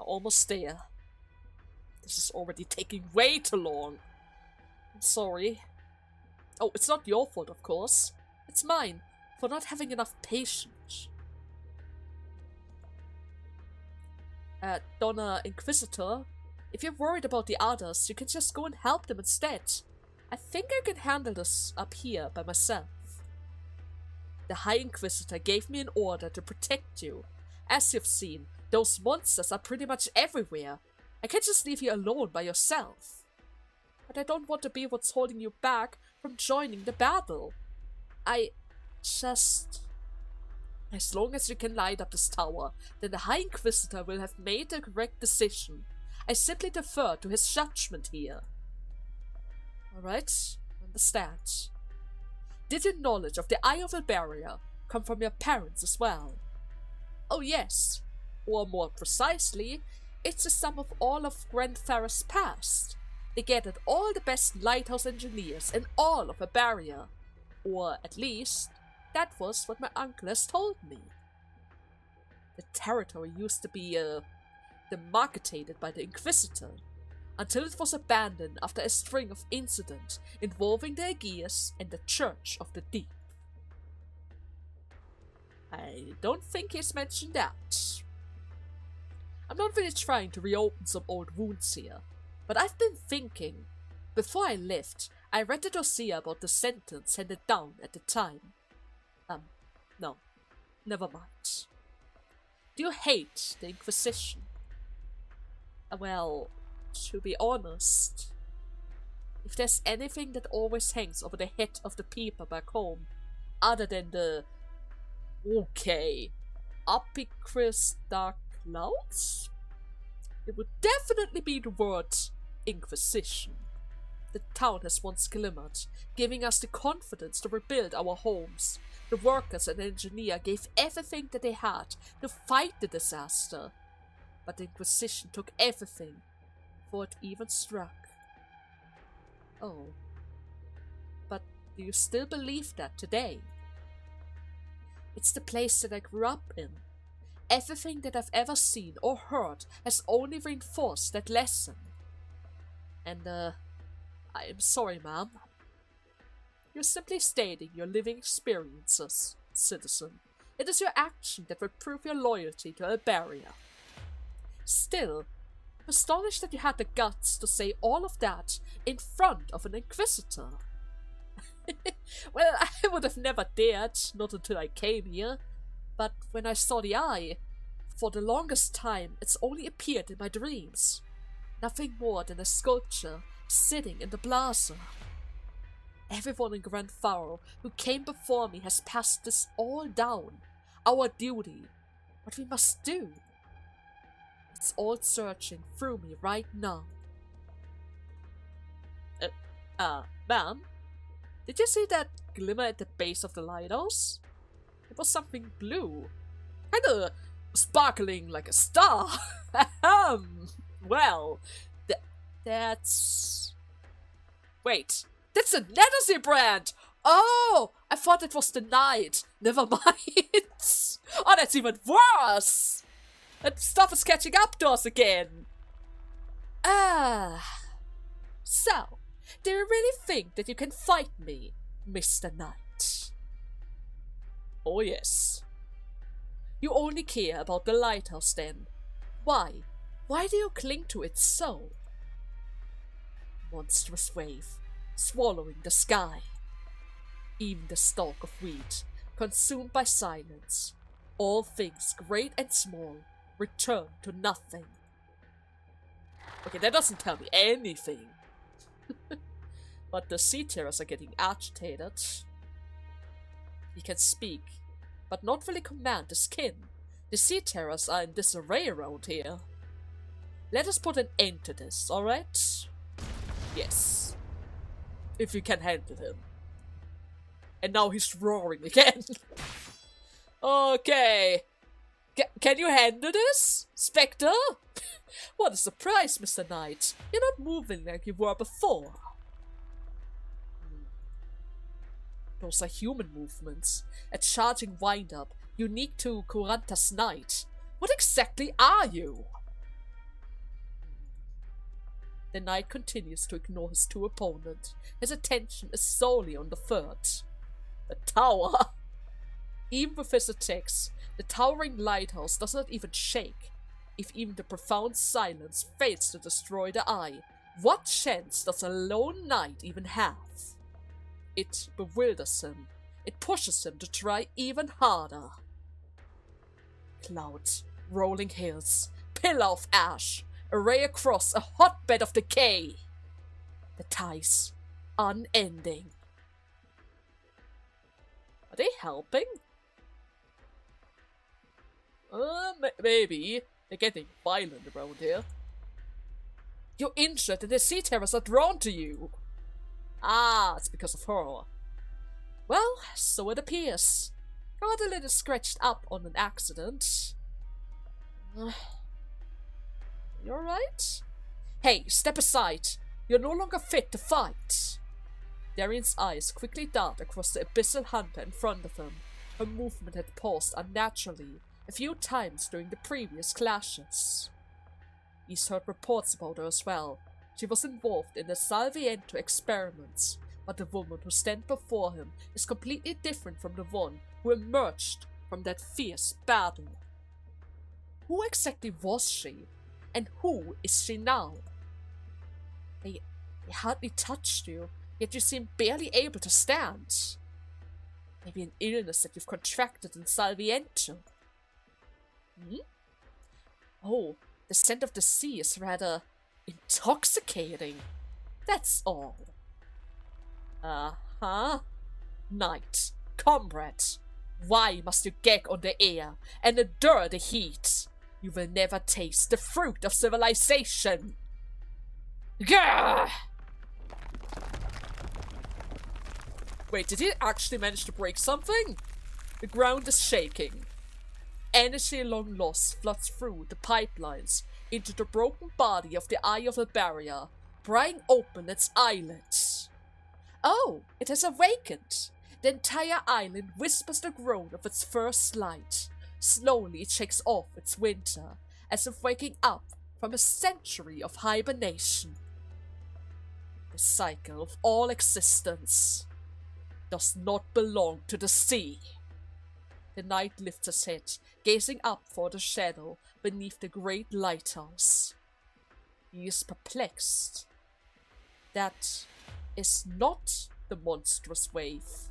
almost there. This is already taking way too long. I'm sorry. Oh, it's not your fault, of course. It's mine, for not having enough patience. Donna Inquisitor, if you're worried about the others, you can just go and help them instead. I think I can handle this up here by myself. The High Inquisitor gave me an order to protect you. As you've seen, those monsters are pretty much everywhere. I can't just leave you alone by yourself. But I don't want to be what's holding you back from joining the battle. As long as you can light up this tower, then the High Inquisitor will have made the correct decision. I simply defer to his judgment here. Alright, understand. Did your knowledge of the Eye of the Barrier come from your parents as well? Oh yes, or more precisely, it's the sum of all of Grandfarah's past. They gathered all the best lighthouse engineers in all of the barrier. Or at least, that was what my uncle has told me. The territory used to be, demarcated by the Inquisitor, until it was abandoned after a string of incidents involving the Aegeus and the Church of the Deep. I don't think he's mentioned that. I'm not really trying to reopen some old wounds here, but I've been thinking. Before I left, I read the dossier about the sentence handed down at the time. No. Never mind. Do you hate the Inquisition? Well, to be honest, if there's anything that always hangs over the head of the people back home, other than the Apicris Dark Clouds, it would definitely be the word Inquisition. The town has once glimmered, giving us the confidence to rebuild our homes. The workers and engineer gave everything that they had to fight the disaster. But the Inquisition took everything, before it even struck. Oh. But do you still believe that today? It's the place that I grew up in. Everything that I've ever seen or heard has only reinforced that lesson. And, I am sorry, ma'am. You're simply stating your living experiences, citizen. It is your action that will prove your loyalty to a barrier. Still, I'm astonished that you had the guts to say all of that in front of an Inquisitor. Well, I would have never dared, not until I came here. But when I saw the eye, for the longest time it's only appeared in my dreams. Nothing more than a sculpture sitting in the plaza. Everyone in Grand Faro who came before me has passed this all down. Our duty. What we must do. It's all searching through me right now. Ma'am? Did you see that glimmer at the base of the lighthouse? It was something blue. Kinda sparkling like a star. Well, that's... Wait, that's a neccesary brand! Oh, I thought it was the Knight. Never mind. Oh, that's even worse! That stuff is catching up to us again. So, do you really think that you can fight me, Mr. Knight? Oh yes. You only care about the lighthouse then. Why? Why do you cling to it so? Monstrous wave, swallowing the sky. Even the stalk of wheat, consumed by silence. All things, great and small, return to nothing. Okay, that doesn't tell me anything. But the sea terrors are getting agitated. He can speak, but not really command the skin. The sea terrors are in disarray around here. Let us put an end to this, alright? Yes. If you can handle him. And now he's roaring again. Okay. Can you handle this, Spectre? What a surprise, Mr. Knight. You're not moving like you were before. Those are human movements. A charging wind-up, unique to Kuranta's Knight. What exactly are you? the knight continues to ignore his two opponents. His attention is solely on the third. The tower! Even with his attacks, the towering lighthouse does not even shake. If even the profound silence fails to destroy the eye, what chance does a lone knight even have? It bewilders him. It pushes him to try even harder. Clouds, rolling hills, pillar of ash, array across a hotbed of decay. The ties, unending. Are they helping? Maybe. They're getting violent around here. You're injured and the sea terrors are drawn to you. Ah, it's because of her. Well, so it appears. Got a little scratched up on an accident. You alright? Hey, step aside. You're no longer fit to fight. Darian's eyes quickly dart across the abyssal hunter in front of him. Her movement had paused unnaturally a few times during the previous clashes. He's heard reports about her as well. She was involved in the Salviento experiments, but the woman who stands before him is completely different from the one who emerged from that fierce battle. Who exactly was she? And who is she now? They hardly touched you, yet you seem barely able to stand. Maybe an illness that you've contracted in Salviento. Oh, the scent of the sea is rather intoxicating. That's all. Knight, comrade, why must you gag on the air and endure the heat? You will never taste the fruit of civilization. Gah! Wait, did he actually manage to break something? The ground is shaking. Energy long lost floods through the pipelines into the broken body of the eye of the barrier, prying open its eyelids. Oh, it has awakened. The entire island whispers the groan of its first light. Slowly it shakes off its winter, as if waking up from a century of hibernation. The cycle of all existence does not belong to the sea. The knight lifts his head, gazing up for the shadow beneath the great lighthouse. He is perplexed. That is not the monstrous wave.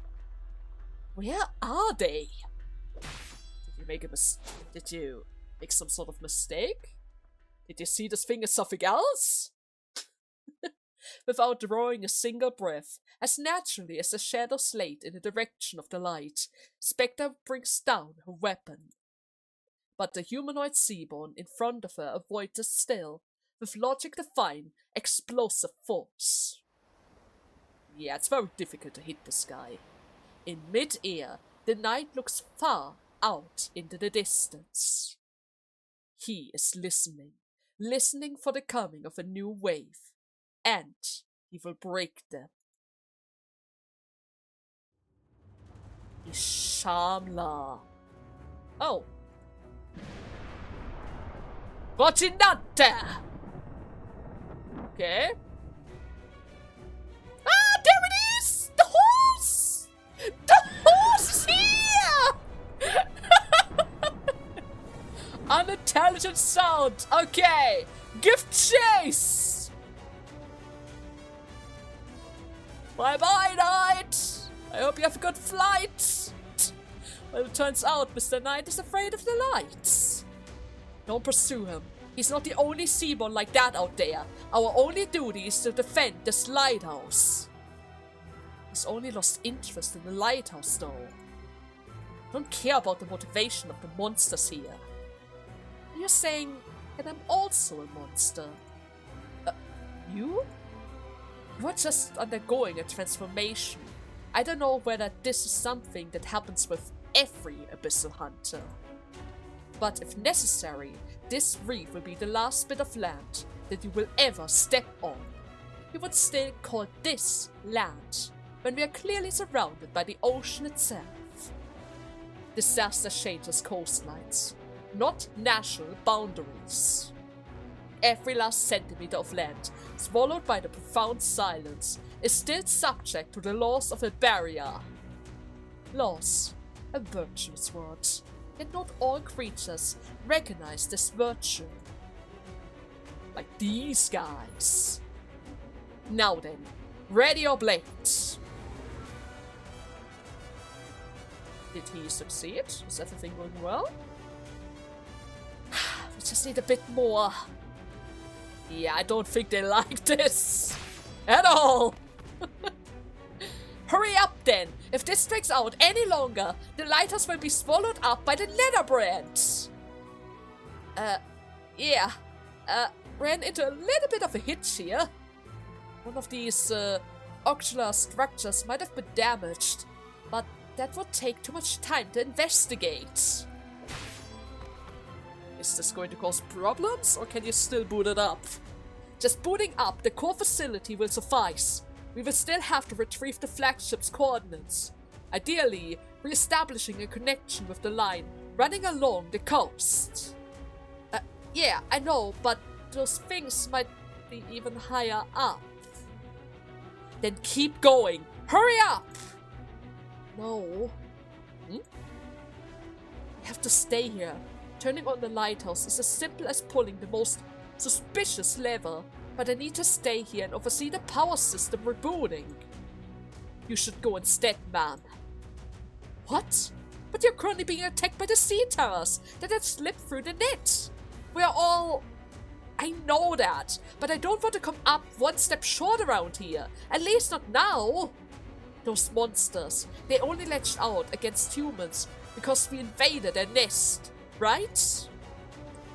Where are they? Did you make some sort of mistake? Did you see this thing as something else? Without drawing a single breath, as naturally as the shadow slate in the direction of the light, Spectre brings down her weapon. But the humanoid seaborn in front of her avoids it still, with logic-defying, explosive force. Yeah, it's very difficult to hit this guy. In mid-air, the knight looks far out into the distance. He is listening for the coming of a new wave, and he will break them. Ishamla. Oh. Fortunata! Okay. Ah, there it is! The horse! The horse is here! Unintelligent sound. Okay. Give chase! Bye-bye, knight! I hope you have a good flight! Well, it turns out Mr. Knight is afraid of the lights. Don't pursue him. He's not the only seaborn like that out there. Our only duty is to defend this lighthouse. He's only lost interest in the lighthouse, though. Don't care about the motivation of the monsters here. You're saying that I'm also a monster. You? You're just undergoing a transformation. I don't know whether this is something that happens with every abyssal hunter. But if necessary, this reef will be the last bit of land that you will ever step on. We would still call this land, when we are clearly surrounded by the ocean itself. Disaster changes coastlines, not national boundaries. Every last centimeter of land swallowed by the profound silence, is still subject to the laws of a barrier. Laws, a virtuous word, yet not all creatures recognize this virtue. Like these guys. Now then, ready your blades. Did he succeed? Is everything going well? We just need a bit more. Yeah, I don't think they like this at all. Hurry up then! If this drags out any longer, the lighthouse will be swallowed up by the leather brands. Yeah. Ran into a little bit of a hitch here. One of these, ocular structures might have been damaged, but that would take too much time to investigate. Is this going to cause problems, or can you still boot it up? Just booting up the core facility will suffice. We will still have to retrieve the flagship's coordinates. Ideally, re-establishing a connection with the line running along the coast. Yeah, I know, but those things might be even higher up. Then keep going. Hurry up! No. We have to stay here. Turning on the lighthouse is as simple as pulling the most suspicious lever, but I need to stay here and oversee the power system rebooting. You should go instead, ma'am. What? But you're currently being attacked by the sea terrors that have slipped through the net. We are all... I know that, but I don't want to come up one step short around here. At least not now. Those monsters, they only latched out against humans because we invaded their nest, right?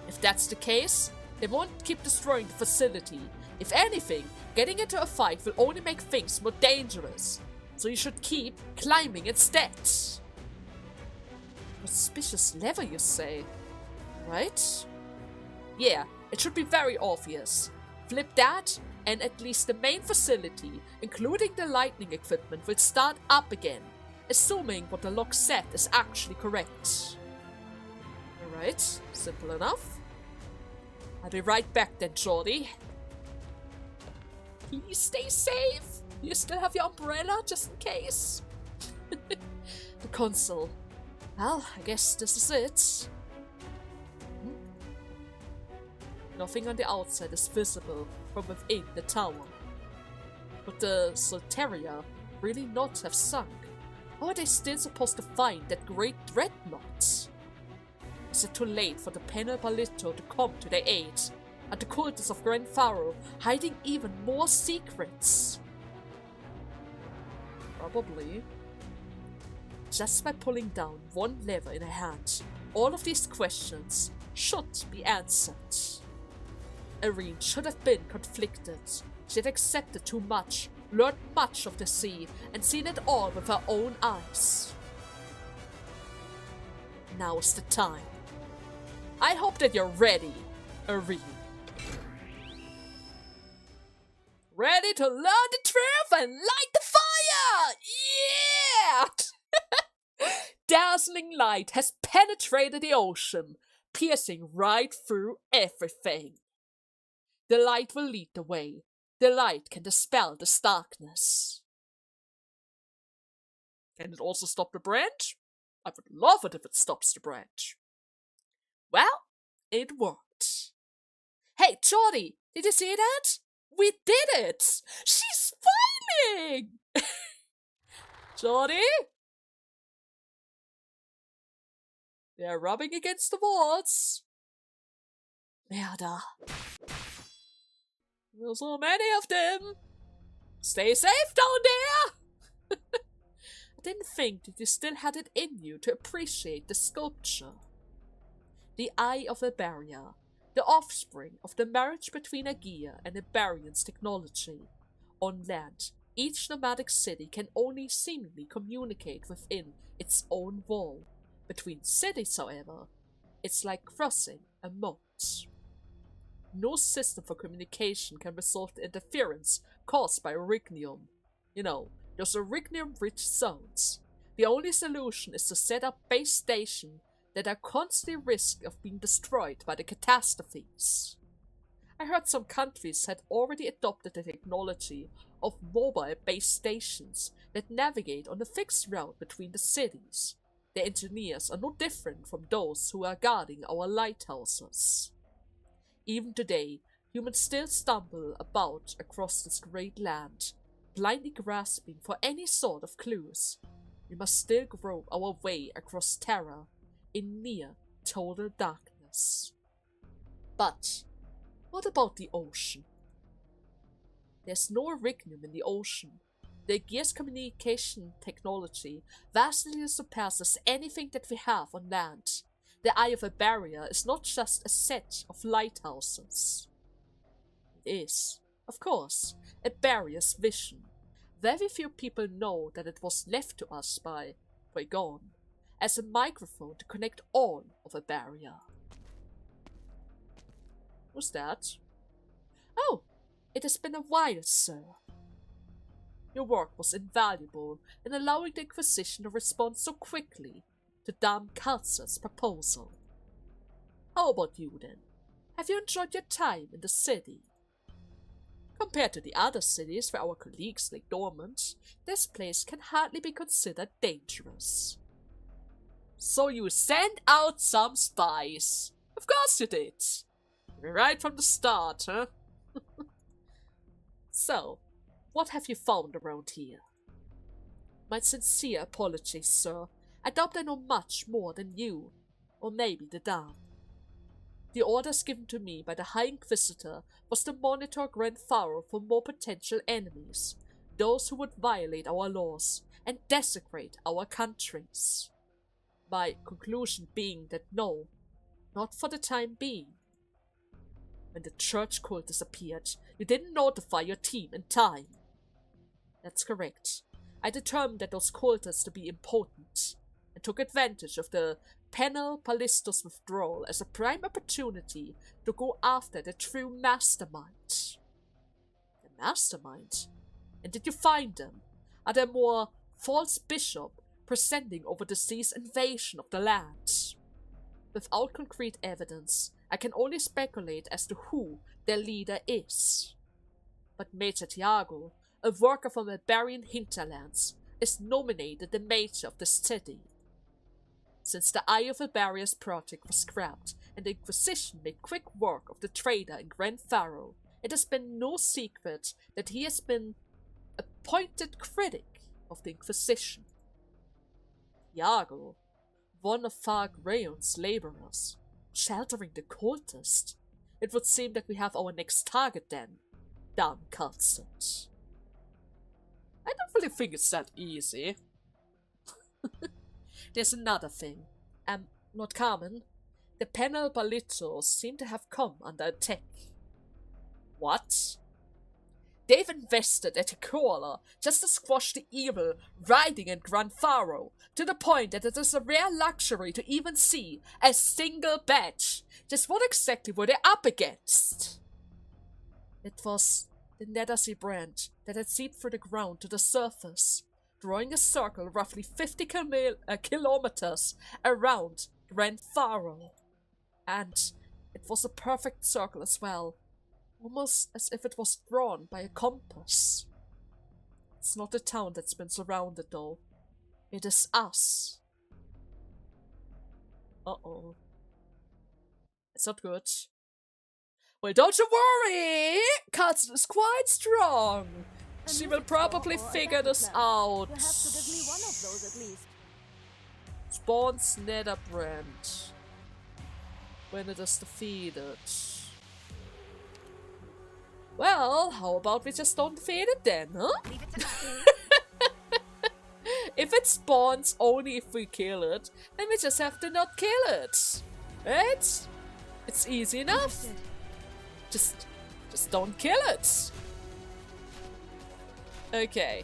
If that's the case, they won't keep destroying the facility. If anything, getting into a fight will only make things more dangerous. So you should keep climbing instead. Suspicious lever, you say? Right? Yeah, it should be very obvious. Flip that, and at least the main facility, including the lightning equipment, will start up again, assuming what the log said is actually correct. Alright, simple enough. I'll be right back then, Jordy. Please stay safe. You still have your umbrella, just in case. The console. Well, I guess this is it. Nothing on the outside is visible from within the tower. But the Stultifera really not have sunk. How are they still supposed to find that great dreadnought? Is it too late for the Penal Balito to come to their aid? And the cultists of Grand Pharaoh hiding even more secrets? Probably. Just by pulling down one lever in a hand, all of these questions should be answered. Irene should have been conflicted. She had accepted too much, learned much of the sea, and seen it all with her own eyes. Now is the time. I hope that you're ready, Irene. Ready to learn the truth and light the fire! Yeah! Dazzling light has penetrated the ocean, piercing right through everything. The light will lead the way. The light can dispel this darkness. Can it also stop the branch? I would love it if it stops the branch. Well, it worked. Hey, Jordy, did you see that? We did it! She's smiling! Jordy? They're rubbing against the walls. Murder. There's so many of them. Stay safe down there! I didn't think that you still had it in you to appreciate the sculpture. The Eye of a Barrier, the offspring of the marriage between a gear and a Barian's technology. On land, each nomadic city can only seemingly communicate within its own wall. Between cities, however, it's like crossing a moat. No system for communication can resolve the interference caused by Orignium. You know, those Orignium-rich zones. The only solution is to set up base stations that are constantly at risk of being destroyed by the catastrophes. I heard some countries had already adopted the technology of mobile base stations that navigate on a fixed route between the cities. The engineers are no different from those who are guarding our lighthouses. Even today, humans still stumble about across this great land, blindly grasping for any sort of clues. We must still grope our way across Terra in near total darkness. But what about the ocean? There's no Arignum in the ocean. The Gear's communication technology vastly surpasses anything that we have on land. The Eye of a Barrier is not just a set of lighthouses. It is, of course, a barrier's vision. Very few people know that it was left to us by Poigon as a microphone to connect all of a barrier. Who's that? Oh, it has been a while, sir. Your work was invaluable in allowing the Inquisition to respond so quickly to Dame Kalzer's proposal. How about you then? Have you enjoyed your time in the city? Compared to the other cities where our colleagues lay dormant, this place can hardly be considered dangerous. So you sent out some spies? Of course you did. Right from the start, huh? So, what have you found around here? My sincere apologies, sir. I doubt I know much more than you, or maybe the Dame. The orders given to me by the High Inquisitor was to monitor Grand Pharaoh for more potential enemies, those who would violate our laws and desecrate our countries. My conclusion being that no, not for the time being. When the church cult disappeared, you didn't notify your team in time. That's correct. I determined that those cultists to be impotent, and took advantage of the Penal Pallistos withdrawal as a prime opportunity to go after the true mastermind. The mastermind? And did you find them? Are there more false bishop presenting over the sea's invasion of the land? Without concrete evidence, I can only speculate as to who their leader is. But Major Tiago, a worker from the Barbarian hinterlands, is nominated the Major of the city. Since the Eye of the Barrier's project was scrapped and the Inquisition made quick work of the traitor in Grand Pharaoh, it has been no secret that he has been a pointed critic of the Inquisition. Iago, one of Far Grayon's laborers, sheltering the cultist. It would seem that we have our next target then, Dame Kalzer. I don't really think it's that easy. There's another thing. Lord Carmen, the Penal Balitos seem to have come under attack. What? They've invested at Tikora just to squash the evil riding in Grand Pharaoh, to the point that it is a rare luxury to even see a single badge. Just what exactly were they up against? It was the neccesary brand that had seeped through the ground to the surface, drawing a circle roughly 50 kilometers around Grand Pharaoh. And it was a perfect circle as well, almost as if it was drawn by a compass. It's not the town that's been surrounded though. It is us. Uh-oh. It's not good. Well, don't you worry! Katzen is quite strong. She will probably figure this out. You have to give me one of those at least. Spawns Netherbrand. When it is defeated. Well, how about we just don't defeat it then, huh? Leave it to me. If it spawns only if we kill it, then we just have to not kill it. Right? It's easy enough. Just don't kill it. Okay.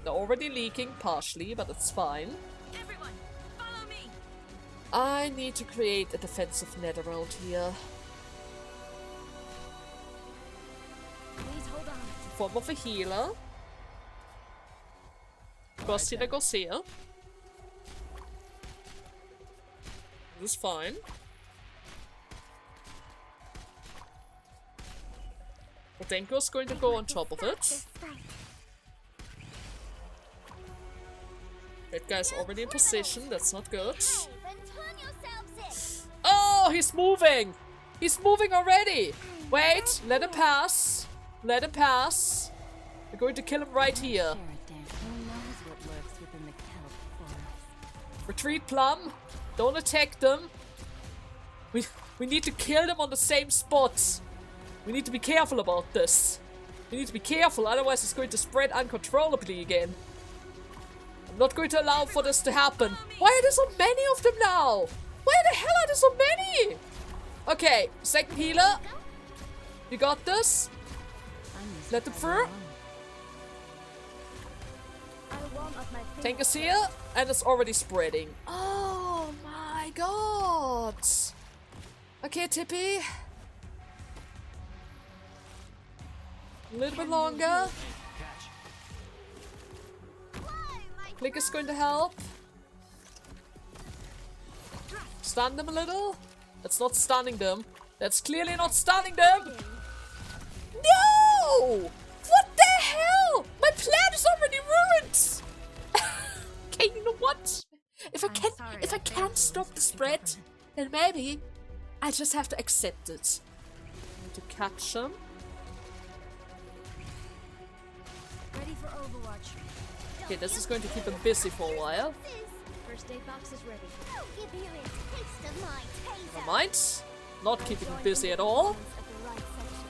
They're already leaking partially, but it's fine. Everyone, follow me. I need to create a defensive net around here. Please hold on. Form of a healer. Cross healer goes here. This is fine. Odenko's going to go on top of it. This fight. That guy's already in position, that's not good. Brave and turn yourselves in. Oh, he's moving! He's moving already! Wait, let him pass. Let him pass. We're going to kill him right here. Who knows what lurks within the kelp forest? Retreat, Plum. Don't attack them. We need to kill them on the same spot. We need to be careful about this. We need to be careful, otherwise it's going to spread uncontrollably again. I'm not going to allow for this to happen. Why are there so many of them now? Why the hell are there so many? Okay, second healer. You got this. Let them through. I'll warm up my Tank is here, and it's already spreading. Oh my god. Okay, Tippy. A little bit longer. Click is going to help. Stun them a little. That's not stunning them. That's clearly not stunning them. No! What the hell? My plan is already ruined. Okay, you know what? If I can't stop the spread, then maybe I just have to accept it. I need to catch him. Ready for Overwatch. Okay, this is going to keep him busy for a while. First aid box is ready. I'll give you a taste of my taser. Never mind. Not keeping him busy at all. At the right section.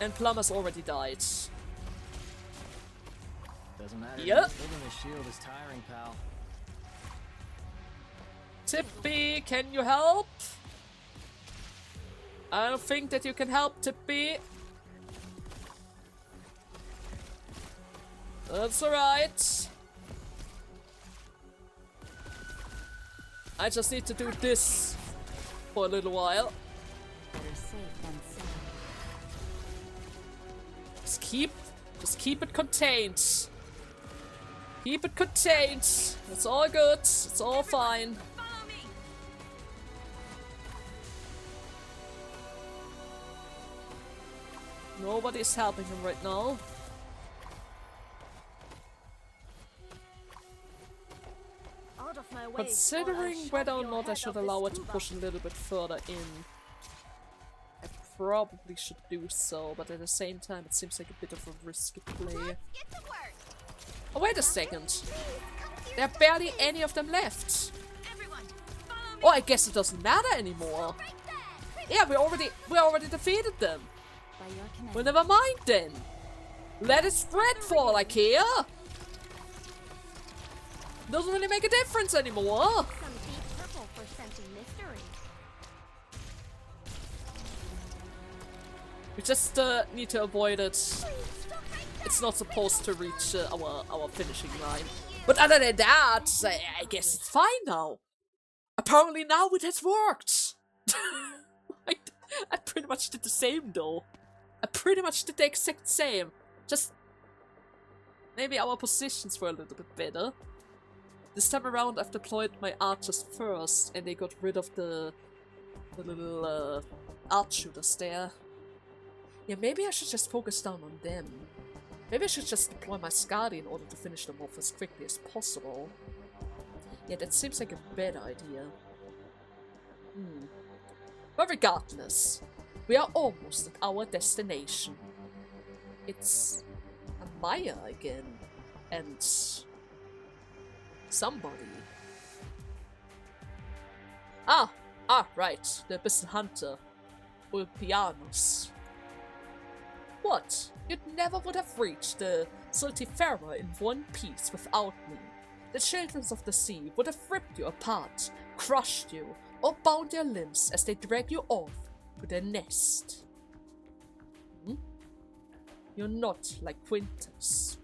And Plum has already died. Doesn't matter. Yep. Building a shield is tiring, pal. Tippy, can you help? I don't think that you can help, Tippy. That's alright. I just need to do this for a little while. Better safe than sorry. Just keep it contained. Keep it contained. It's all good. It's all fine. Follow me. Nobody's helping him right now. Out of my way. Considering whether or not I should allow it to push a little bit further in, I probably should do so, but at the same time it seems like a bit of a risky play. Get to work. Oh, wait a second. Please come to There are barely any of them left. Everyone, follow me. Oh, I guess it doesn't matter anymore. right there. Yeah, we already defeated them. By your command. Well, never mind then. Let it spread for all I care. Doesn't really make a difference anymore. Some deep purple for scenting mystery. We just need to avoid it. It's not supposed to reach our finishing line. But other than that, I guess it's fine now. Apparently now it has worked. I pretty much did the same though. I pretty much did the exact same. Just maybe our positions were a little bit better. This time around I've deployed my archers first and they got rid of the little arch shooters there. Yeah, maybe I should just focus down on them. Maybe I should just deploy my Skadi in order to finish them off as quickly as possible. Yeah, that seems like a better idea. But regardless, we are almost at our destination. It's Maya again. And somebody. Right. The Abyssal Hunter. Ulpianus. What? You never would have reached the Stultifera in one piece without me. The children of the sea would have ripped you apart, crushed you, or bound your limbs as they drag you off to their nest. You're not like Quintus.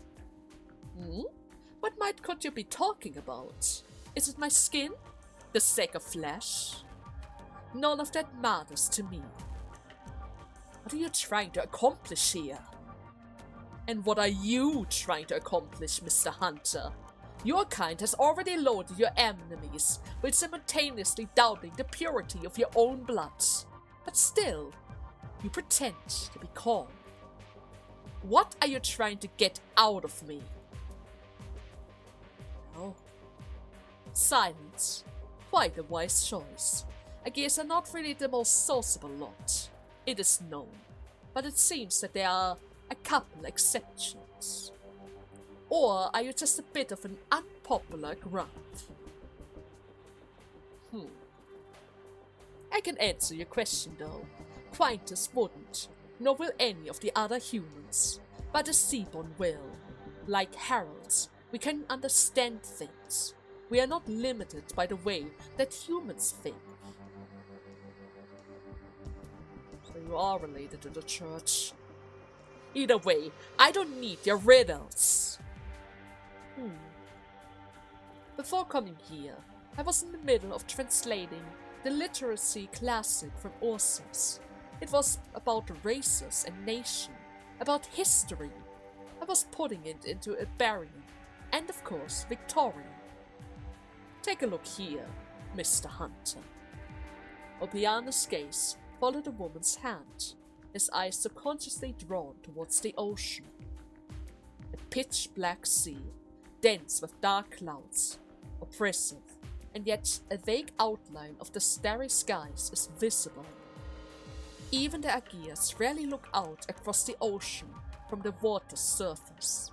What could you be talking about? Is it my skin? The sack of flesh? None of that matters to me. What are you trying to accomplish here? And what are you trying to accomplish, Mr. Hunter? Your kind has already loaded your enemies, while simultaneously doubting the purity of your own blood. But still, you pretend to be calm What are you trying to get out of me? Oh. Silence. Quite a wise choice. Agirs are not really the most sociable lot. It is known. But it seems that there are a couple exceptions. Or are you just a bit of an unpopular grunt? I can answer your question though. Quintus wouldn't, nor will any of the other humans. But the Seaborn will. Like Heralds, we can understand things. We are not limited by the way that humans think. So you are related to the church. Either way, I don't need your riddles. Before coming here, I was in the middle of translating the literacy classic from Ursus. It was about races and nation, about history. I was putting it into Iberian, and of course Victorian. Take a look here, Mr. Hunter. Opiana's gaze followed the woman's hand, his eyes subconsciously drawn towards the ocean. A pitch-black sea, dense with dark clouds, oppressive, and yet a vague outline of the starry skies is visible. Even the Agirs rarely look out across the ocean from the water's surface.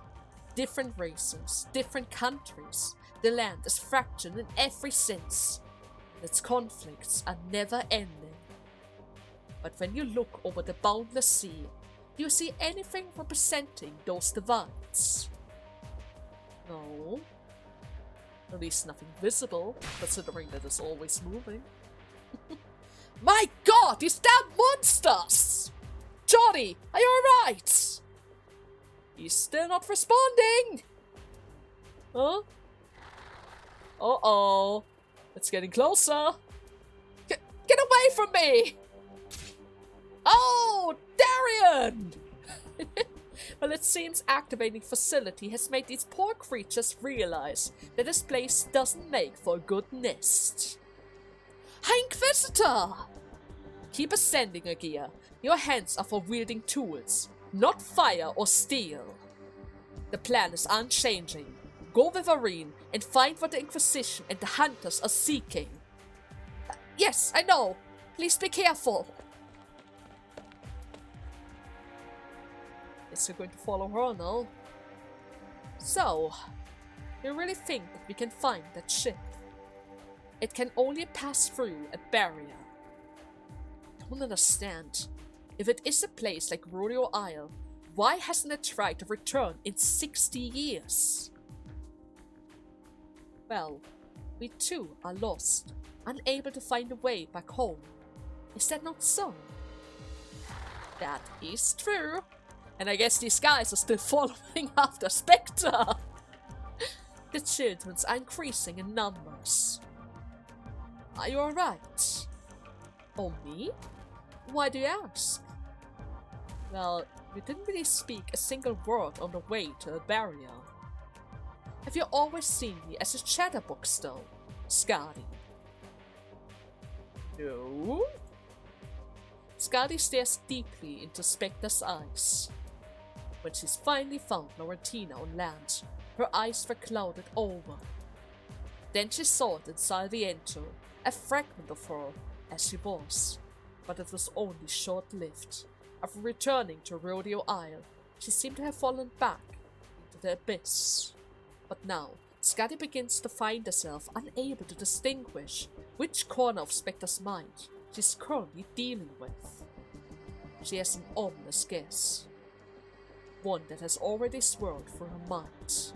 Different races, different countries, the land is fractured in every sense, and its conflicts are never ending. But when you look over the boundless sea, do you see anything representing those divides? No. At least nothing visible, considering that it's always moving. My god, these damn monsters! Johnny, are you alright? He's still not responding! Huh? Uh-oh. It's getting closer. Get away from me! Oh, Darian! Well, it seems activating facility has made these poor creatures realize that this place doesn't make for a good nest. High Inquisitor! Keep ascending, Agia. Your hands are for wielding tools, not fire or steel. The plan is unchanging. Go with Arene and find what the Inquisition and the Hunters are seeking. Yes, I know. Please be careful. Guess you're going to follow her now. So, you really think that we can find that ship? It can only pass through a barrier. I don't understand. If it is a place like Rodeo Isle, why hasn't it tried to return in 60 years? Well, we too are lost, unable to find a way back home. Is that not so? That is true. And I guess these guys are still following after Spectre. The children are increasing in numbers. Are you alright? Oh, me? Why do you ask? Well, you didn't really speak a single word on the way to a barrier. Have you always seen me as a chatterbox though, Skadi? No? Skadi stares deeply into Spectre's eyes. When she's finally found Laurentina on land, her eyes were clouded over. Then she saw it in Salviento, a fragment of her as she was, but it was only short-lived. After returning to Rodeo Isle, she seemed to have fallen back into the abyss. But now, Skadi begins to find herself unable to distinguish which corner of Spectre's mind she's currently dealing with. She has an ominous guess. One that has already swirled through her mind.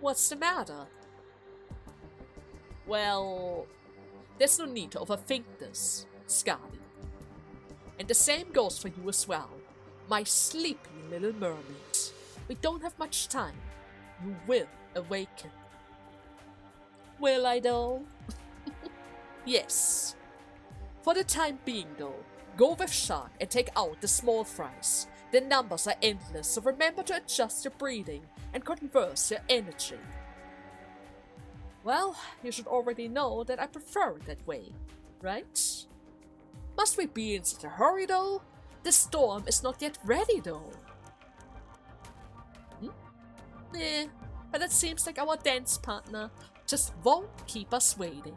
What's the matter? Well, there's no need to overthink this, Skadi. And the same goes for you as well, my sleepy little mermaid. We don't have much time. You will awaken. Will I though? Yes. For the time being though, go with Shark and take out the small fries. The numbers are endless, so remember to adjust your breathing and converse your energy. Well, you should already know that I prefer it that way, right? Must we be in such a hurry though? The storm is not yet ready, though. But it seems like our dance partner just won't keep us waiting.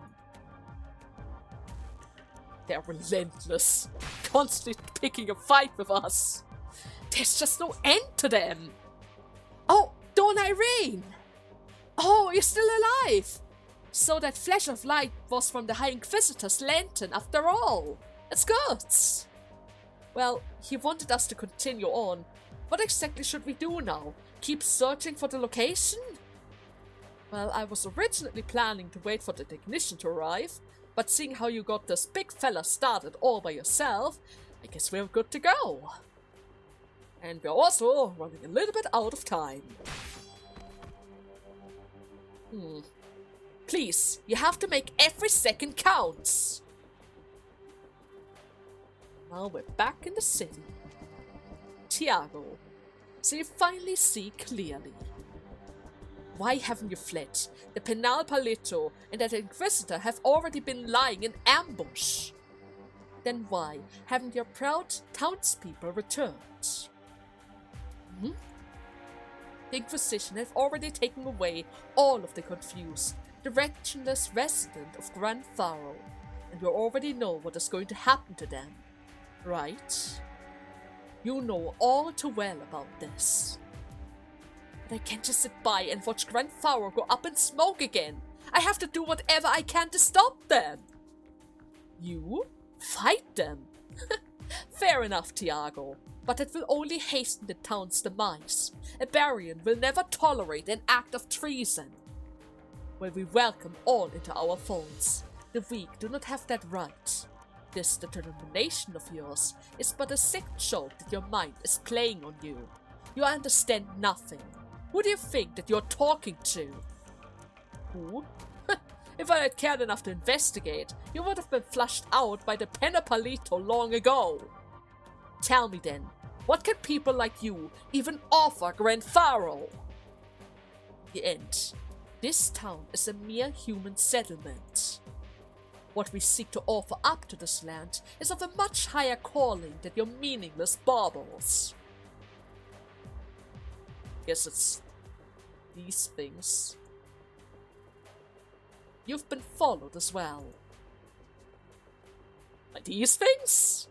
They're relentless, constantly picking a fight with us. There's just no end to them. Oh, Dawn Irene! Oh, you're still alive! So that flash of light was from the High Inquisitor's lantern after all. It's good. Well, he wanted us to continue on. What exactly should we do now? Keep searching for the location? Well, I was originally planning to wait for the technician to arrive, but seeing how you got this big fella started all by yourself, I guess we're good to go. And we're also running a little bit out of time. Please, you have to make every second count. Now we're back in the city. Tiago, so you finally see clearly. Why haven't you fled? The Penal Palito and that Inquisitor have already been lying in ambush. Then why haven't your proud townspeople returned? The Inquisition have already taken away all of the confused, directionless resident of Grand Faro, and we already know what is going to happen to them, right? You know all too well about this. But I can't just sit by and watch Grand Faro go up in smoke again. I have to do whatever I can to stop them. You? Fight them? Fair enough, Tiago. But it will only hasten the town's demise. A Barrion will never tolerate an act of treason. When we welcome all into our folds, the weak do not have that right. This determination of yours is but a sick joke that your mind is playing on you. You understand nothing. Who do you think that you're talking to? Who? If I had cared enough to investigate, you would have been flushed out by the Penapalito long ago. Tell me then, what can people like you even offer Grand Faro? The end. This town is a mere human settlement. What we seek to offer up to this land is of a much higher calling than your meaningless baubles. Guess it's these things. You've been followed as well. By these things?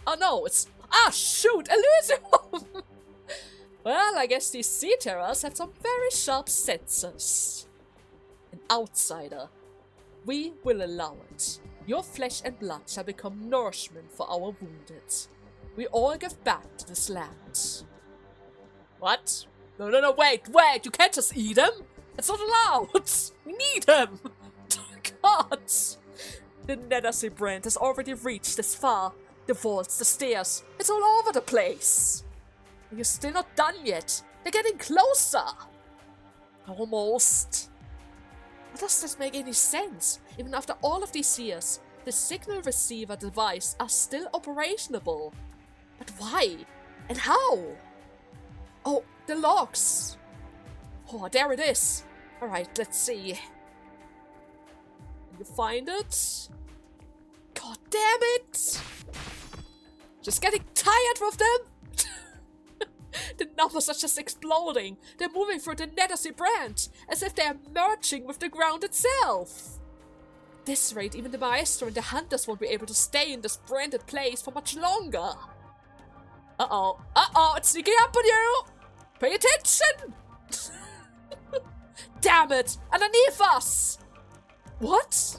Oh no, it's... Ah, shoot! Elysium! Well, I guess these sea-terrors have some very sharp senses. An outsider. We will allow it. Your flesh and blood shall become nourishment for our wounded. We all give back to this land. What? No, wait, you can't just eat him! It's not allowed! We need him! God! The neccesary brand has already reached this far. The vaults, the stairs, it's all over the place. And you're still not done yet. They're getting closer. Almost. How does this make any sense? Even after all of these years, the signal receiver device are still operational. But why? And how? Oh, the logs. Oh, there it is. Alright, let's see. Can you find it? God damn it! Just getting tired with them! The numbers are just exploding. They're moving through the neccesary brand, as if they're merging with the ground itself. At this rate, even the Maestro and the Hunters won't be able to stay in this branded place for much longer. Uh-oh, it's sneaking up on you! Pay attention! Damn it! Underneath us! What?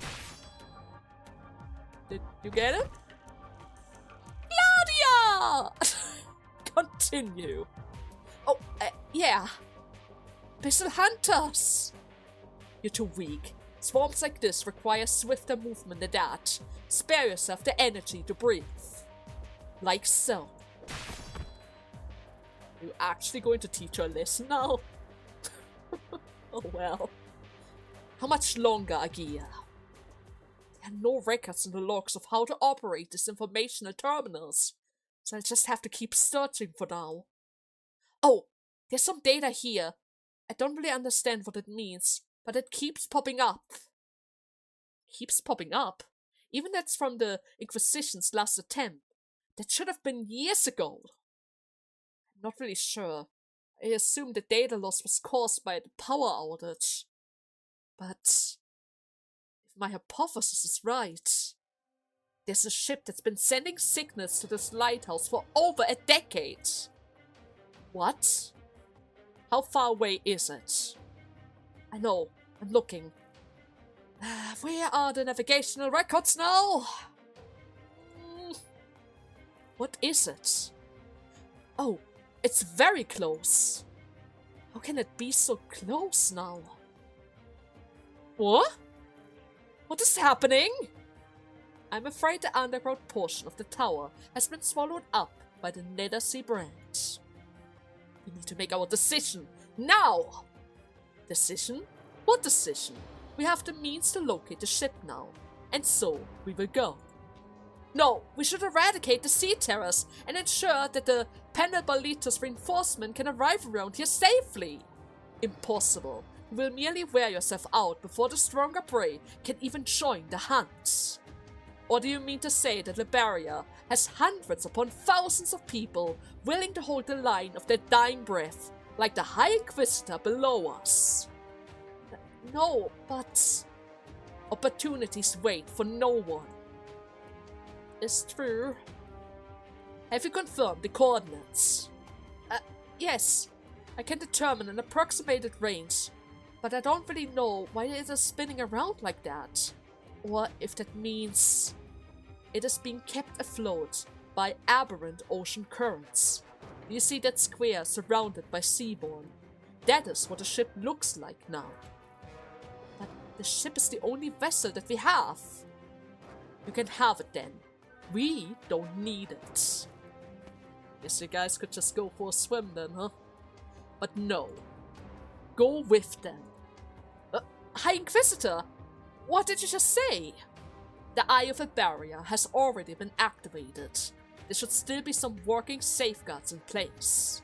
Did you get it? Claudia! Continue. Oh, yeah. Pistol Hunters! You're too weak. Swarms like this require swifter movement than that. Spare yourself the energy to breathe. Like so. Are you actually going to teach her a lesson now? Oh well. How much longer, Agia? There are no records in the logs of how to operate these informational terminals, so I'll just have to keep searching for now. Oh, there's some data here. I don't really understand what it means, but it keeps popping up. Keeps popping up? Even that's from the Inquisition's last attempt. That should have been years ago. I'm not really sure. I assume the data loss was caused by the power outage. But if my hypothesis is right, there's a ship that's been sending signals to this lighthouse for over a decade. What? How far away is it? I know, I'm looking. Where are the navigational records now? What is it? Oh, it's very close. How can it be so close now? What? What is happening? I'm afraid the underground portion of the tower has been swallowed up by the neccesary brand. We need to make our decision, now! Decision? What decision? We have the means to locate the ship now, and so we will go. No, we should eradicate the sea terrors and ensure that the Penelbalitos reinforcement can arrive around here safely. Impossible. You will merely wear yourself out before the stronger prey can even join the hunt. Or do you mean to say that Liberia has hundreds upon thousands of people willing to hold the line of their dying breath, like the High Inquisitor below us? No, but opportunities wait for no one. It's true. Have you confirmed the coordinates? Yes. I can determine an approximated range, but I don't really know why it is spinning around like that. Or if that means it is being kept afloat by aberrant ocean currents. You see that square surrounded by seaborne? That is what a ship looks like now. But the ship is the only vessel that we have. You can have it then. We don't need it. Guess you guys could just go for a swim then, huh? But no. Go with them. High Inquisitor! What did you just say? The Eye of a Barrier has already been activated. There should still be some working safeguards in place.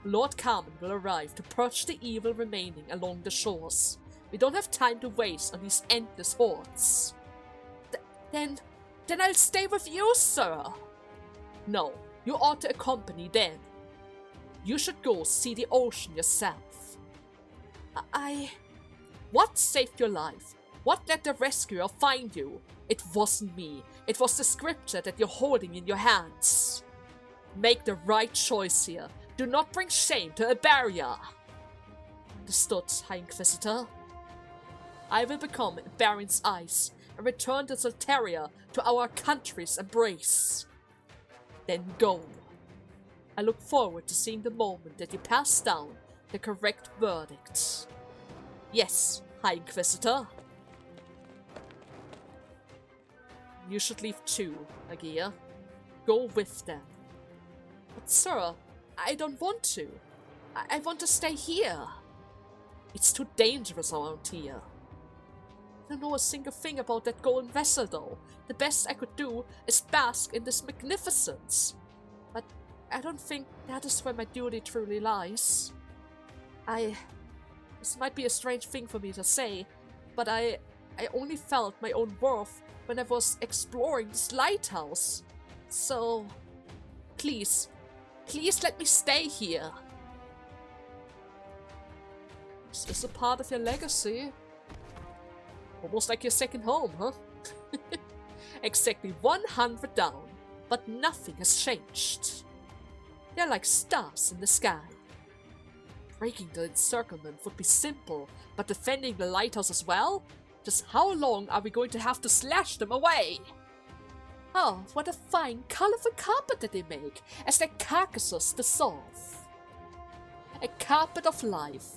Lord Carmen will arrive to purge the evil remaining along the shores. We don't have time to waste on these endless hordes. Then I'll stay with you, sir. No, you ought to accompany them. You should go see the ocean yourself. What saved your life? What let the rescuer find you? It wasn't me. It was the scripture that you're holding in your hands. Make the right choice here. Do not bring shame to a barrier. Understood, High Inquisitor. I will become Baron's eyes and return the Stultifera to our country's embrace. Then go. I look forward to seeing the moment that you pass down the correct verdict. Yes, High Inquisitor. You should leave too, Agia. Go with them. But sir, I don't want to. I want to stay here. It's too dangerous around here. I don't know a single thing about that golden vessel though. The best I could do is bask in this magnificence. But I don't think that is where my duty truly lies. This might be a strange thing for me to say, but I only felt my own worth when I was exploring this lighthouse. So, please let me stay here. Is this a part of your legacy? Almost like your second home, huh? Exactly 100 down, but nothing has changed. They're like stars in the sky. Breaking the encirclement would be simple, but defending the lighthouse as well? Just how long are we going to have to slash them away? Oh, what a fine, colorful carpet that they make as their carcasses dissolve. A carpet of life.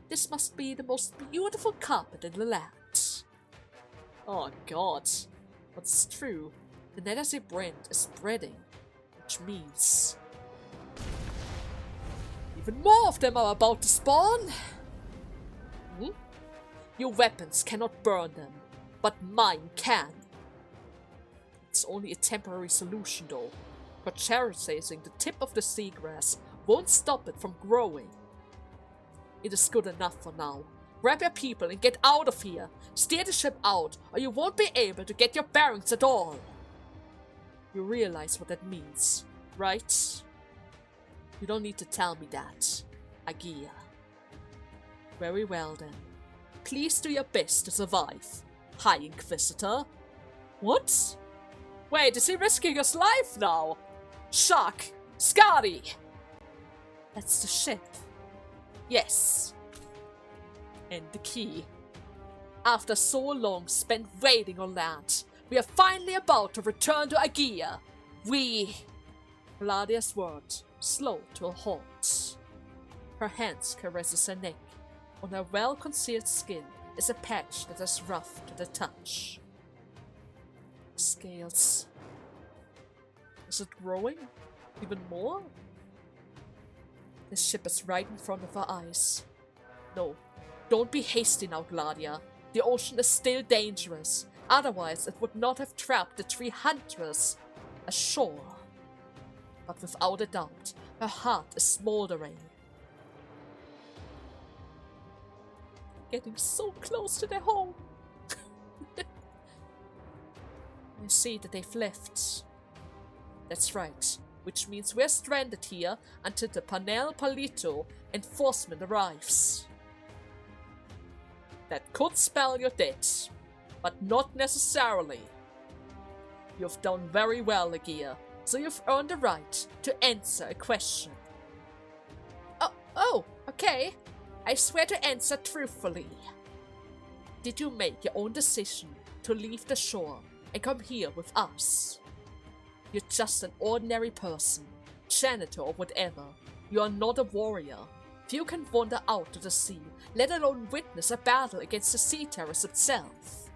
This must be the most beautiful carpet in the land. Oh god. But it's true. The neccesary brand is spreading, which means even more of them are about to spawn. Your weapons cannot burn them, but mine can. It's only a temporary solution though, but cherry-chasing the tip of the seagrass won't stop it from growing. It is good enough for now. Grab your people and get out of here. Steer the ship out, or you won't be able to get your bearings at all. You realize what that means, right? You don't need to tell me that, Agia. Very well then. Please do your best to survive, High Inquisitor. What? Wait, is he risking his life now? Shark! Scotty! That's the ship. Yes. And the key. After so long spent waiting on land, we are finally about to return to Agia. Gladia's words slowed to a halt. Her hands caresses her neck. On her well-concealed skin is a patch that is rough to the touch. Scales. Is it growing? Even more? The ship is right in front of her eyes. No, don't be hasty now, Gladia. The ocean is still dangerous. Otherwise, it would not have trapped the 3 hunters ashore. But without a doubt, her heart is smoldering. Getting so close to their home. I see that they've left. That's right, which means we're stranded here until the Panel Palito enforcement arrives. That could spell your death, but not necessarily. You've done very well, Agia, so you've earned the right to answer a question. Oh, okay. I swear to answer truthfully. Did you make your own decision to leave the shore and come here with us? You're just an ordinary person, janitor or whatever. You are not a warrior. Few can wander out to the sea, let alone witness a battle against the sea terrors itself.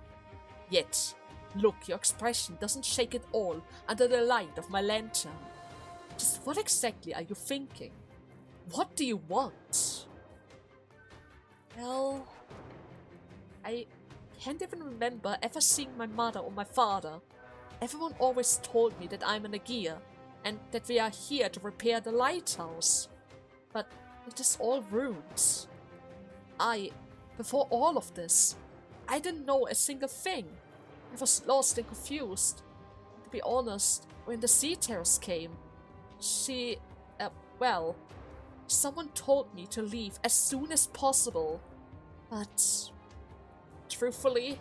Yet, look, your expression doesn't shake at all under the light of my lantern. Just what exactly are you thinking? What do you want? Well, I can't even remember ever seeing my mother or my father. Everyone always told me that I'm an Agia, and that we are here to repair the lighthouse. But it is all ruins. Before all of this, I didn't know a single thing. I was lost and confused. To be honest, when the sea terrors came, someone told me to leave as soon as possible. But, truthfully,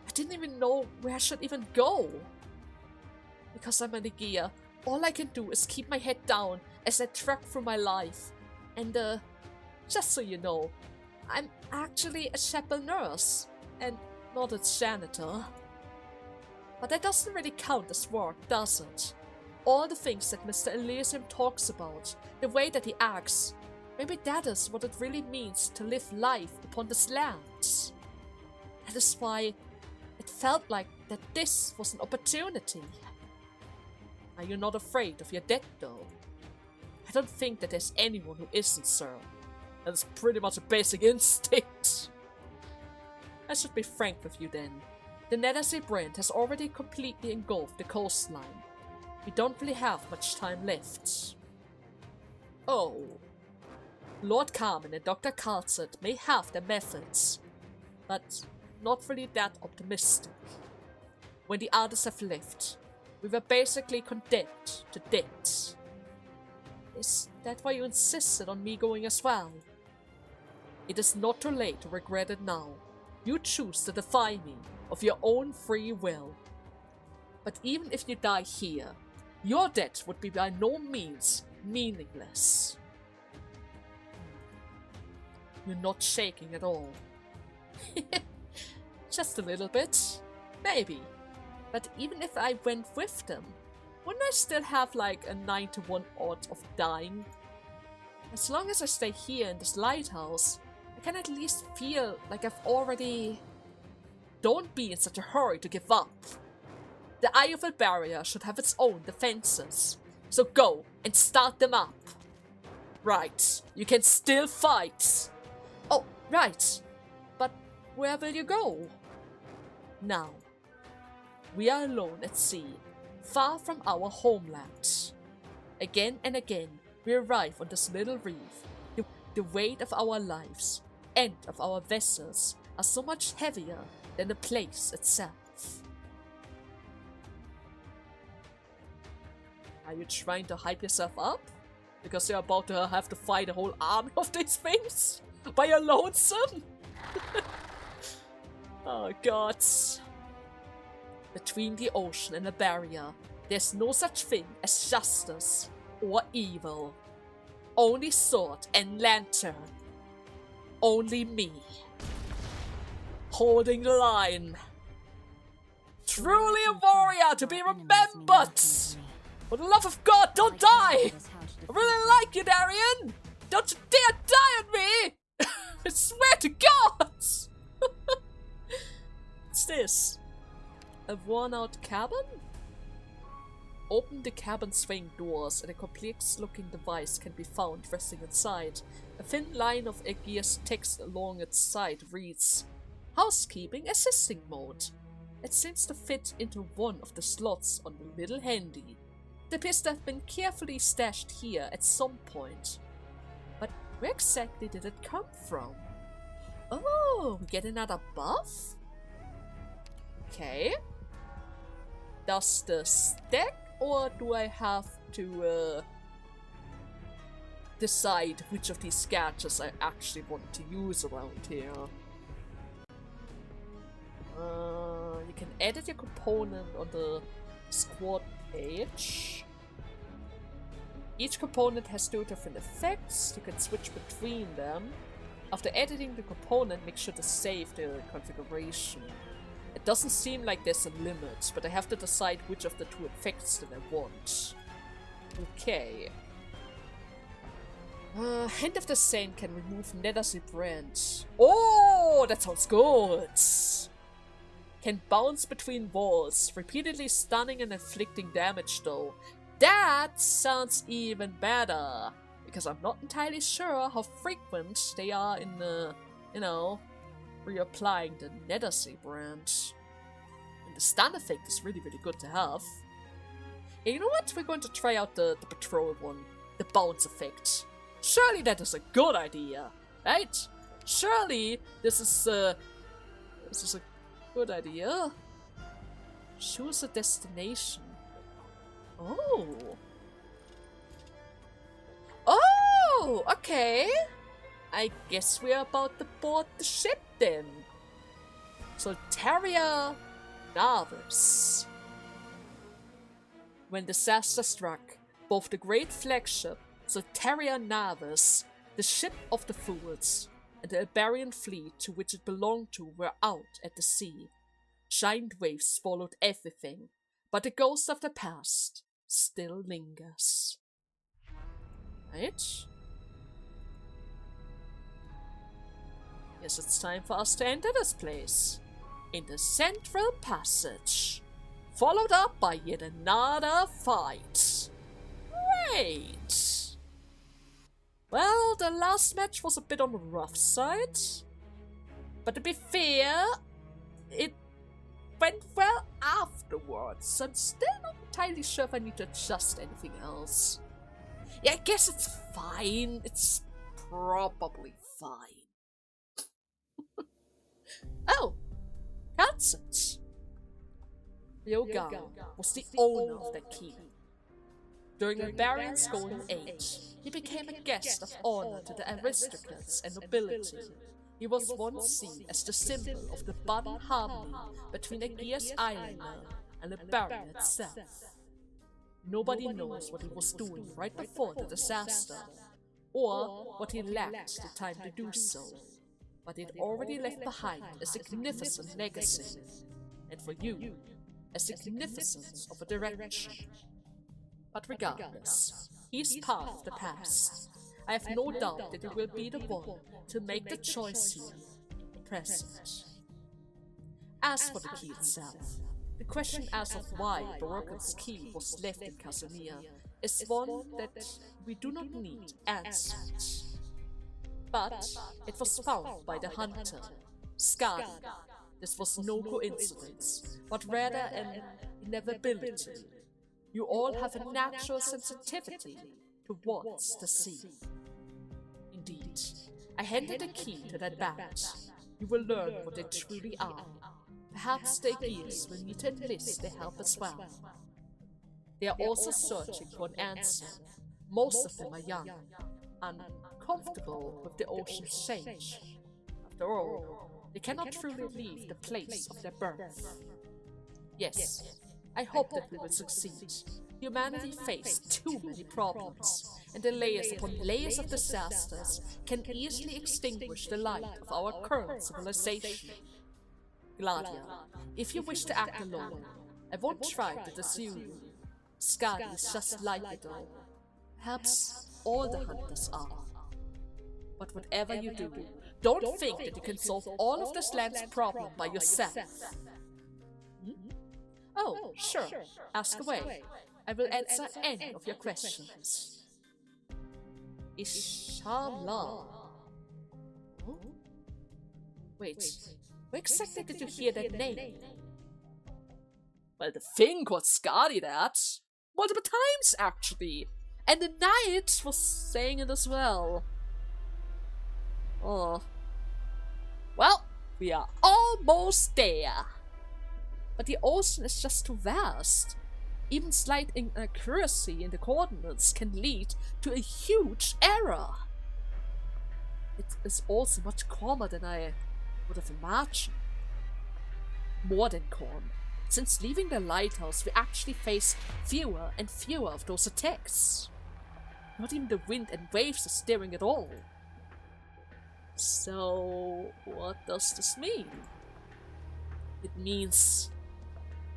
I didn't even know where I should even go. Because I'm an Agia, all I can do is keep my head down as I trek through my life. And, just so you know, I'm actually a chapel nurse, and not a janitor. But that doesn't really count as work, does it? All the things that Mr. Elysium talks about, the way that he acts, maybe that is what it really means to live life upon this land. That is why it felt like that this was an opportunity. Are you not afraid of your death, though? I don't think that there's anyone who isn't, sir. That's pretty much a basic instinct. I should be frank with you then. The Neccesary brand has already completely engulfed the coastline. We don't really have much time left. Oh. Lord Carmen and Dr. Calcet may have their methods, but not really that optimistic. When the others have left, we were basically condemned to death. Is that why you insisted on me going as well? It is not too late to regret it now. You choose to defy me of your own free will. But even if you die here, your death would be by no means meaningless. You're not shaking at all. Just a little bit. Maybe. But even if I went with them, wouldn't I still have like a 9 to 1 odds of dying? As long as I stay here in this lighthouse, I can at least feel like I've already... Don't be in such a hurry to give up. The Ioval barrier should have its own defenses, so go and start them up. Right, you can still fight. Oh, right, but where will you go? Now, we are alone at sea, far from our homeland. Again and again, we arrive on this little reef. The weight of our lives and of our vessels are so much heavier than the place itself. Are you trying to hype yourself up? Because you're about to have to fight a whole army of these things? By your lonesome? Oh god. Between the ocean and the barrier, there's no such thing as justice or evil. Only sword and lantern. Only me. Holding the line. Truly a warrior to be remembered! For the love of God, don't die! I really like you, Darian! Don't you dare die on me! I swear to God! What's this? A worn-out cabin? Open the cabin's swing doors and a complex-looking device can be found resting inside. A thin line of Aegeus text along its side reads, Housekeeping Assisting Mode. It seems to fit into one of the slots on the little handy. It appears to have been carefully stashed here at some point. But where exactly did it come from? Oh, we get another buff? Okay. Does the stack, or do I have to decide which of these gadgets I actually want to use around here? You can edit your component on the squad page. Each component has 2 different effects. You can switch between them. After editing the component, make sure to save the configuration. It doesn't seem like there's a limit, but I have to decide which of the 2 effects that I want. Okay. Hand of the Saint can remove neccesary brands. Oh, that sounds good! Can bounce between walls, repeatedly stunning and inflicting damage though. That sounds even better, because I'm not entirely sure how frequent they are in the, reapplying the neccesary brand. And the stun effect is really, really good to have. And you know what? We're going to try out the patrol one, the bounce effect. Surely that is a good idea, right? Surely this is a good idea. Choose a destination. Oh. Oh, okay. I guess we're about to board the ship then. Stultifera, Navis. When disaster struck, both the great flagship, Stultifera Navis, the ship of the fools, and the Iberian fleet to which it belonged to were out at the sea. Giant waves swallowed everything, but the ghost of the past still lingers. Right? Yes, it's time for us to enter this place. In the Central Passage. Followed up by yet another fight. Great! Well, the last match was a bit on the rough side. But to be fair, it went well afterwards. I'm still not entirely sure if I need to adjust anything else. Yeah, I guess it's fine. It's probably fine. Oh! Kansas! Ryoga was the owner of that key. During the Baron's Golden Age, he became a guest of honor to the aristocrats and nobility. He was once seen as the symbol of the budding harmony between Aegeus Islander and the Baron itself. Nobody knows what he was doing right before the disaster, or what he lacked the time to do so, but it already left behind a significant legacy, and for you, a significance of a direction. But regardless, he's part of the past. I have no doubt that he will be the one to make the choice here, the present. As for the key itself, the question as of why Baroccan's key was left in Casimir is one that we do not need answered. But it was found by the hunter, Skadi. This was no coincidence, but rather an inevitability. You all have a natural sensitivity towards the sea. Indeed, I handed a key to that band. You will learn what they truly are. Perhaps the Aegeus will need to enlist their help as well. They are also searching for an answer. Most of them are young, uncomfortable with the ocean's change. After all, they cannot truly leave the place of their birth. Yes, I hope that we will succeed. Humanity faced too many problems, and the layers upon layers of disasters can easily extinguish the light of our current civilization. Gladia, if you wish to act alone, I won't try to dissuade you. Skadi is just like it all. Perhaps all the hunters are. But whatever you do, don't think that you can solve all of this land's problem by yourself. Oh, sure. Ask away. I will answer any of your questions. Ishamla. Oh? Wait, where exactly did you hear that name? Well, the thing called Skadi that. Multiple times, actually. And the knight was saying it as well. Oh. Well, we are almost there. But the ocean is just too vast. Even slight inaccuracy in the coordinates can lead to a huge error. It is also much calmer than I would have imagined. More than calm. Since leaving the lighthouse, we actually face fewer and fewer of those attacks. Not even the wind and waves are steering at all. So, what does this mean? It means...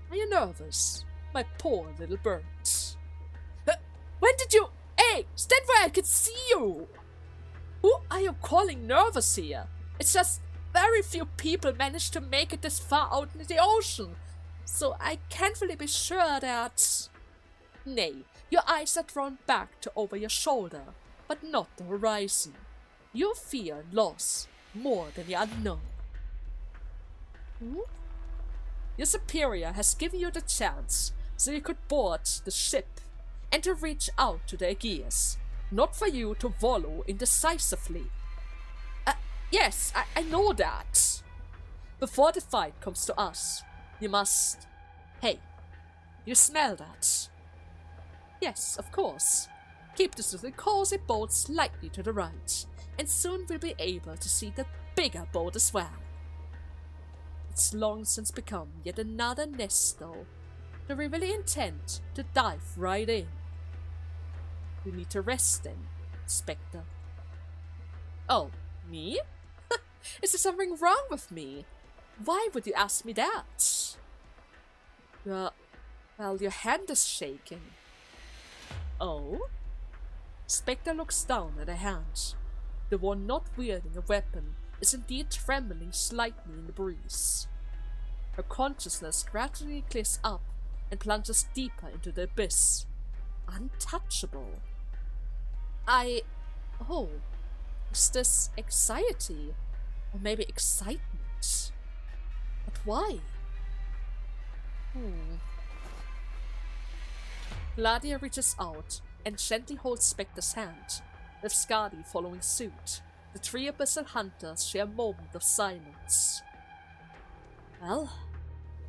Are you nervous? My poor little bird. When did you... Hey! Stand where I can see you! Who are you calling nervous here? It's just very few people manage to make it this far out in the ocean. So I can't really be sure that... Nay, your eyes are drawn back to over your shoulder, but not the horizon. You fear loss more than the unknown. Your superior has given you the chance so you could board the ship and to reach out to their gears, not for you to wallow indecisively. Yes, I know that. Before the fight comes to us, you must... Hey, you smell that? Yes, of course. Keep this little cozy boat slightly to the right, and soon we'll be able to see the bigger boat as well. It's long since become yet another nest though, that we really intend to dive right in. You need to rest then, Spectre. Oh, me? Is there something wrong with me? Why would you ask me that? Well, your hand is shaking. Oh? Spectre looks down at her hand. The one not wielding a weapon is indeed trembling slightly in the breeze. Her consciousness gradually clears up and plunges deeper into the abyss. Untouchable. Oh, is this anxiety? Or maybe excitement? But why? Gladia reaches out and gently holds Spectre's hand, with Skadi following suit. The three abyssal hunters share a moment of silence. Well,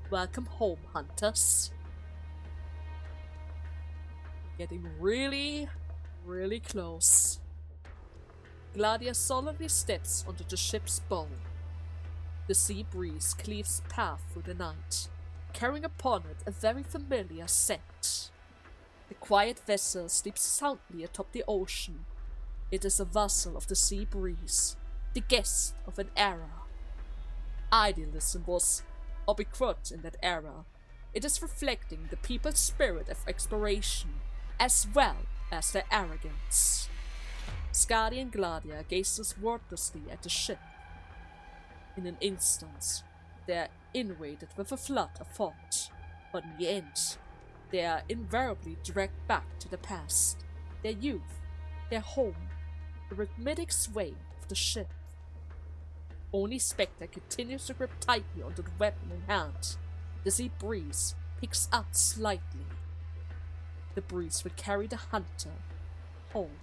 welcome home, hunters. Getting really, really close. Gladia solemnly steps onto the ship's bow. The sea breeze cleaves a path through the night, carrying upon it a very familiar scent. The quiet vessel sleeps soundly atop the ocean. It is a vassal of the sea breeze, the guest of an era. Idealism was ubiquitous in that era. It is reflecting the people's spirit of exploration, as well as their arrogance. Skadi and Gladia gazes wordlessly at the ship. In an instant, they are inundated with a flood of thought, but in the end, they are invariably dragged back to the past, their youth, their home, the rhythmic sway of the ship. Only Spectre continues to grip tightly onto the weapon in hand. The sea breeze picks up slightly. The breeze will carry the hunter home.